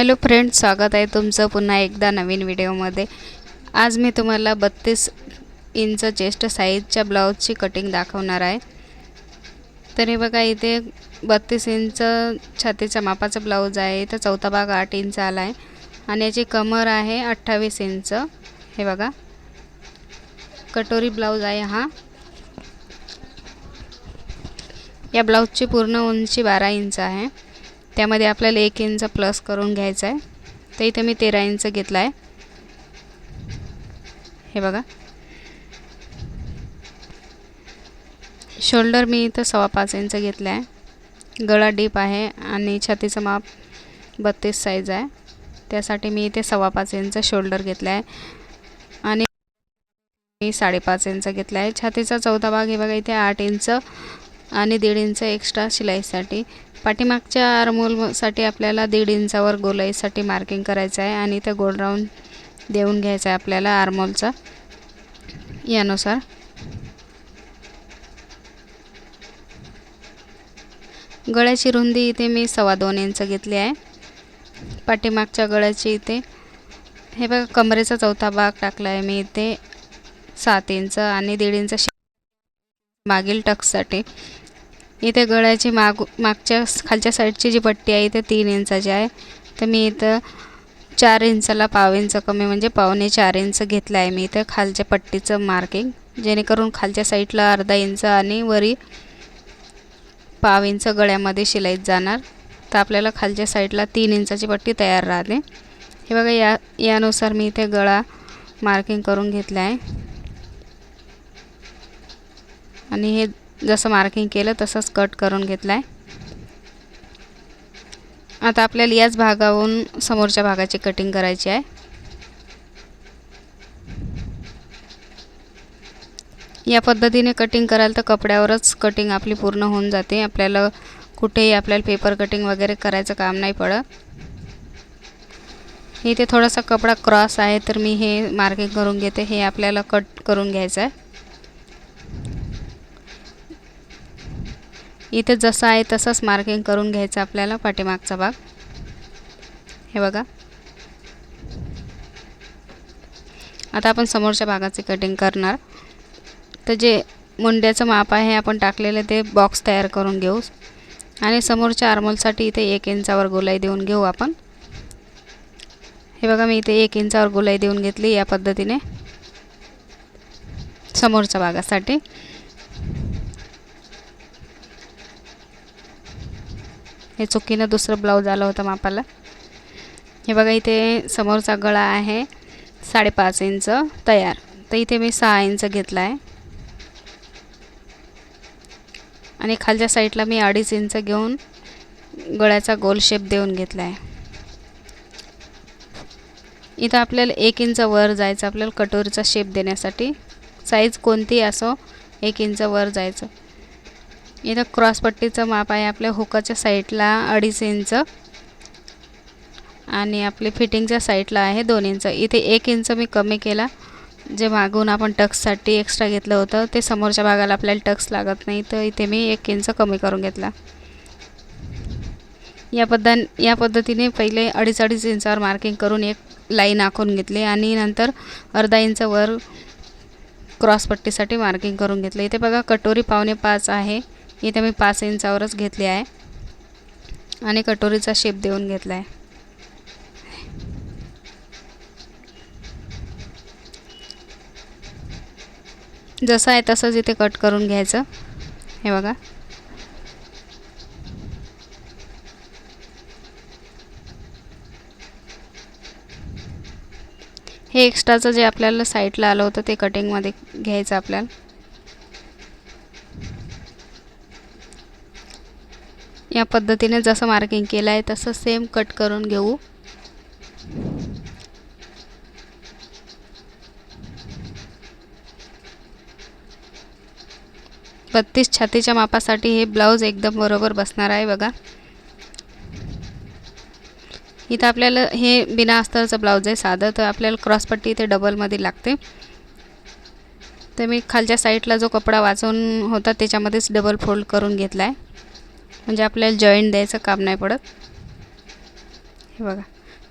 Hello friends, स्वागत आहे तुमचं पुन्हा एकदा नवीन व्हिडिओमध्ये। आज मी तुम्हाला 32 इंच चेस्ट साईजच्या ब्लाउजची कटिंग दाखवणार आहे। तर हे बघा, इथे 32 इंच छातीच्या मापाचा ब्लाउज आहे। इथे चौथा भाग 8 इंच आला आहे आणि याची कमर आहे 28 इंच। हे बघा, कटोरी ब्लाउज आहे हा। या ब्लाउजची पूर्ण उंची 12 इंच आहे। त्यामध्ये आपल्याला 1 इंच प्लस करून घ्यायचा आहे। तर इथे मी 13 इंच घेतला आहे। हे बघा, शोल्डर मी इथे 5.25 इंच घेतला आहे। गळा डीप आहे आणि छातीचं माप 32 साईज आहे। त्यासाठी मी इथे 5.25 इंच शोल्डर घेतला आहे आणि 5.5 इंच घेतला आहे। छातीचा चौथा भाग हे बघा, इथे 8 इंच आणि 1.5 इंच एक्स्ट्रा शिलाईसाठी। पाठीमागच्या आर्महोलसाठी आपल्याला 1.5 इंचावर गोलाईसाठी मार्किंग करायचं आहे आणि इथे गोल राऊंड देऊन घ्यायचा आहे आपल्याला आर्महोलचा यानुसार। गळ्याची रुंदी इथे मी 2.25 इंच घेतली आहे। पाठीमागच्या गळ्याची इथे हे बघा, कमरेचा चौथा भाग टाकला आहे मी इथे 7 इंच आणि 1.5 इंच मागील टक्ससाठी। इथे गळ्याची मागच्या खालच्या साईडची जी पट्टी आहे इथे 3 इंचाची आहे। तर मी इथं 4 इंचाला पाव इंच कमी म्हणजे 3.25 इंच घेतला आहे मी इथे खालच्या पट्टीचं मार्किंग, जेणेकरून खालच्या साईडला अर्धा इंच आणि वरी पाव इंच गळ्यामध्ये शिलाईत जाणार। तर आपल्याला खालच्या साईडला 3 इंचाची पट्टी तयार राहते। हे बघा, यानुसार मी इथे गळा मार्किंग करून घेतला आहे आणि हे जसं मार्किंग केलं तसंच कट करून घेतला आहे। आता आपल्याला याच भागावरून समोरच्या भागाची कटिंग करायची आहे। या पद्धतीने कटिंग कराल तर कपड्यावरच कटिंग आपली पूर्ण होऊन जाते। आपल्याला कुठेही आपल्याला पेपर कटिंग वगैरे करायचं काम नाही पडत। इथे थोडासा कपडा क्रॉस आहे तर मी हे मार्किंग करून घेते। हे आपल्याला कट करून घ्यायचं आहे। इथे जसं आहे तसंच मार्किंग करून घ्यायचं आपल्याला पाठीमागचा भाग। हे बघा, आता आपण समोरच्या भागाची कटिंग करणार। तर जे मुंड्याचं माप आहे आपण टाकलेलं ते बॉक्स तयार करून घेऊ आणि समोरच्या आर्महोलसाठी इथे 1 इंचावर गोलाई देऊन घेऊ आपण। हे बघा, मी इथे 1 इंचावर गोलाई देऊन घेतली या पद्धतीने समोरच्या भागासाठी। हे चुकीनं दुसरं ब्लाउज आलं होतं मापाला। हे बघा, इथे समोरचा गळा आहे 5.5 इंच तयार। तर इथे मी 6 इंच घेतला आहे आणि खालच्या साईडला मी 2.5 इंच घेऊन गळ्याचा गोल शेप देऊन घेतला आहे। इथं आपल्याला 1 इंच वर जायचं आपल्याला कटोरीचा शेप देण्यासाठी। साईज कोणती असो, 1 इंच वर जायचं। इथं क्रॉस पट्टीचं माप आहे आपल्या हुकाच्या साईडला 2.5 इंच आणि आपली फिटिंगच्या साईडला आहे 2 इंच। इथे 1 इंच मी कमी केला, जे मागून आपण टक्ससाठी एक्स्ट्रा घेतलं होतं ते समोरच्या भागाला आपल्याला टक्स लागत नाही, तर इथे मी 1 इंच कमी करून घेतला। या पद्धतीने पहिले 2.5 इंचावर मार्किंग करून एक लाईन आखून घेतली आणि नंतर अर्धा इंच वर क्रॉस पट्टीसाठी मार्किंग करून घेतलं। इथे बघा, कटोरी 4.25 आहे, इथे मी 5 इंचावरच घेतली आहे आणि कटोरीचा शेप देऊन घेतला आहे। जसं आहे तसंच इथे कट करून घ्यायचं। हे बघा, हे एक्स्ट्राचं जे आपल्याला साईडला आलं होतं ते कटिंगमध्ये घ्यायचं आपल्याला। या पद्धतीने जसं मार्किंग केलं आहे तसं सेम कट करून घेऊ। बत्तीस छातीच्या मापासाठी हे ब्लाउज एकदम बरोबर बसणार आहे। बघा, इथं आपल्याला हे बिना अस्तरचं ब्लाउज आहे साधं, तर आपल्याला क्रॉस पट्टी इथे डबलमध्ये लागते। तर मी खालच्या साईडला जो कपडा वाचून होता त्याच्यामध्येच डबल फोल्ड करून घेतला आहे, म्हणजे आपल्याला जॉईंट द्यायचं काम नाही पडत। हे बघा,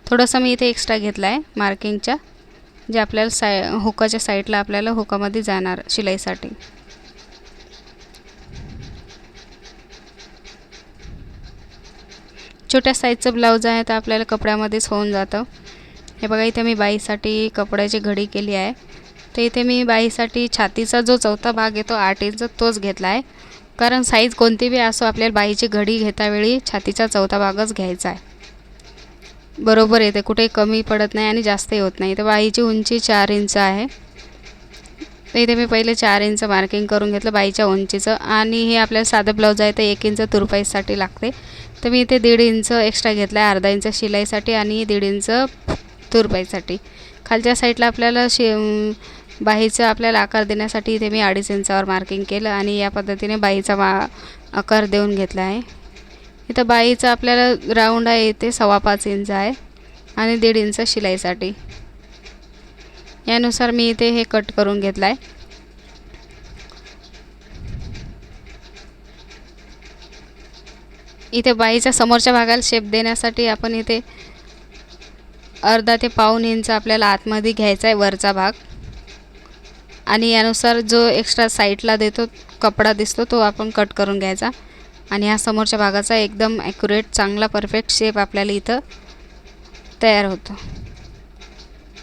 थोडंसं मी इथे एक्स्ट्रा घेतलं आहे मार्किंगच्या, जे आपल्याला हुकाच्या साईडला आपल्याला हुकामध्ये जाणार शिलाईसाठी. छोट्या साईजचं ब्लाऊज आहे तर आपल्याला कपड्यामध्येच होऊन जातं. हे बघा इथे मी बाईसाठी कपड्याची घडी केली आहे. तर इथे मी बाईसाठी छातीचा जो चौथा भाग येतो 8 इंच तोच घेतला आहे, कारण साईज कोणती बी असो आपल्याला बाईची घडी घेतावेळी छातीचा चौथा भागच घ्यायचा आहे. बरोबर येते, कुठे कमी पडत नाही आणि जास्तही होत नाही. तर बाईची उंची 4 इंच आहे. तर इथे मी पहिले 4 इंच मार्किंग करून घेतलं बाईच्या उंचीचं. आणि हे आपल्याला साधं ब्लाऊज आहे तर 1 इंच तुरपाईसाठी लागते. तर मी इथे 1.5 इंच एक्स्ट्रा घेतला आहे, अर्धा इंच शिलाईसाठी आणि 1.5 इंच तुरपाईसाठी. खालच्या साईडला आपल्याला बाहीचा आपल्याला आकार देण्यासाठी इथे मी 2.5 इंचावर मार्किंग केलं आणि या पद्धतीने बाहीचा आकार देऊन घेतला आहे. इथं बाहीचा आपल्याला राऊंड आहे इथे 5.25 इंच आहे आणि 1.5 इंच शिलाईसाठी. यानुसार मी इथे हे कट करून घेतलं आहे. इथे बाहीच्या समोरच्या भागाला शेप देण्यासाठी आपण इथे अर्धा ते पाऊण इंच आपल्याला आतमध्ये घ्यायचा आहे वरचा भाग. आणि यानुसार जो एक्स्ट्रा साईडला देतो कपडा दिसतो तो आपण कट करून घ्यायचा. आणि ह्या समोरच्या भागाचा एकदम ॲक्युरेट चांगला परफेक्ट शेप आपल्याला इथं तयार होतो.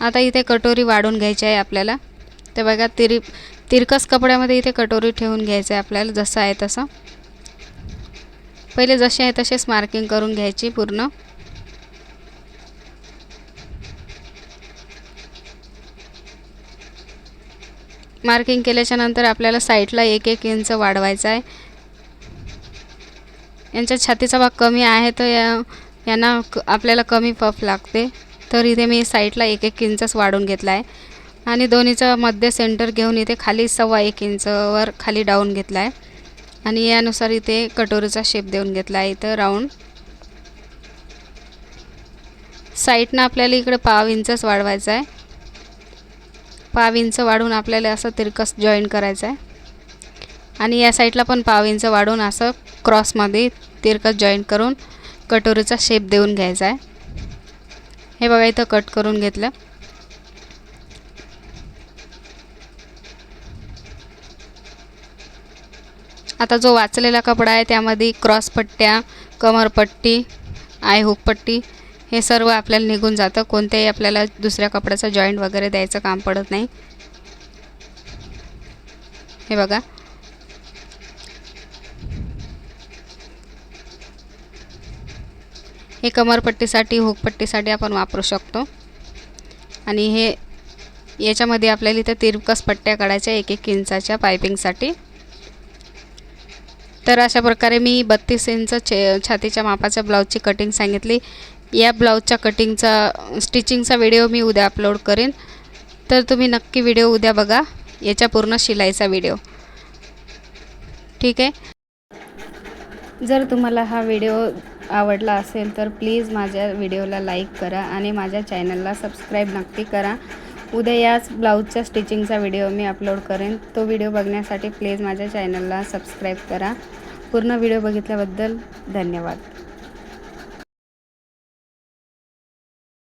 आता इथे कटोरी वाढून घ्यायची आहे आपल्याला. ते बघा तिरकस कपड्यामध्ये इथे कटोरी ठेवून घ्यायचं आहे आपल्याला, जसं आहे तसं. पहिले जसे आहे तसेच मार्किंग करून घ्यायची पूर्ण. मार्किंग केल्याच्या नंतर आपल्याला साईडला 1-1 इंच वाढवायचा आहे. यांच्या छातीचा भाग कमी आहे तर यांना आपल्याला कमी पफ लागते, तर इथे मी साईडला 1-1 इंचच वाढवून घेतला आहे. आणि दोन्हीचा मध्य सेंटर घेऊन इथे खाली 1.25 इंचवर खाली डाऊन घेतला आहे. आणि यानुसार इथे कटोरीचा शेप देऊन घेतला आहे इथं राऊंड. साईडनं आपल्याला इकडे 1.5 इंचच वाढवायचा आहे. 1.5 इंच वाढवून आपल्याला असं तिरकस जॉईन करायचं आहे. आणि या साईडला पण 1.5 इंच वाढवून असं क्रॉसमध्ये तिरकस जॉईन करून कटोरीचा शेप देऊन घ्यायचा आहे. हे बघा इथं कट करून घेतलं. आता जो वाचलेला कपडा आहे त्यामध्ये क्रॉस पट्ट्या, कमरपट्टी, आय हुक पट्टी हे सर्व आपल्याला निघून जातं. कोणत्याही आपल्याला दुसऱ्या कपड्याचा जॉईंट वगैरे द्यायचं काम पडत नाही. हे बघा हे कमरपट्टीसाठी हुकपट्टीसाठी आपण वापरू शकतो. आणि हे याच्यामध्ये आपल्याला इथे तिरकस पट्ट्या काढायच्या 1-1 इंचाच्या पायपिंगसाठी. तर अशा प्रकारे मी 32 इंच छातीच्या मापाच्या ब्लाऊजची कटिंग सांगितली. या ब्लाऊजच्या कटिंगचा स्टिचिंगचा व्हिडिओ मी उद्या अपलोड करेन, तर तुम्ही नक्की व्हिडिओ उद्या बघा, याच्या पूर्ण शिलाईचा व्हिडिओ. ठीक आहे. जर तुम्हाला हा व्हिडिओ आवडला असेल तर प्लीज माझ्या व्हिडिओला लाईक करा आणि माझ्या चॅनलला सबस्क्राईब नक्की करा. उद्या याच ब्लाऊजच्या स्टिचिंगचा व्हिडिओ मी अपलोड करेन. तो व्हिडिओ बघण्यासाठी प्लीज माझ्या चॅनलला सबस्क्राईब करा. पूर्ण व्हिडिओ बघितल्याबद्दल धन्यवाद.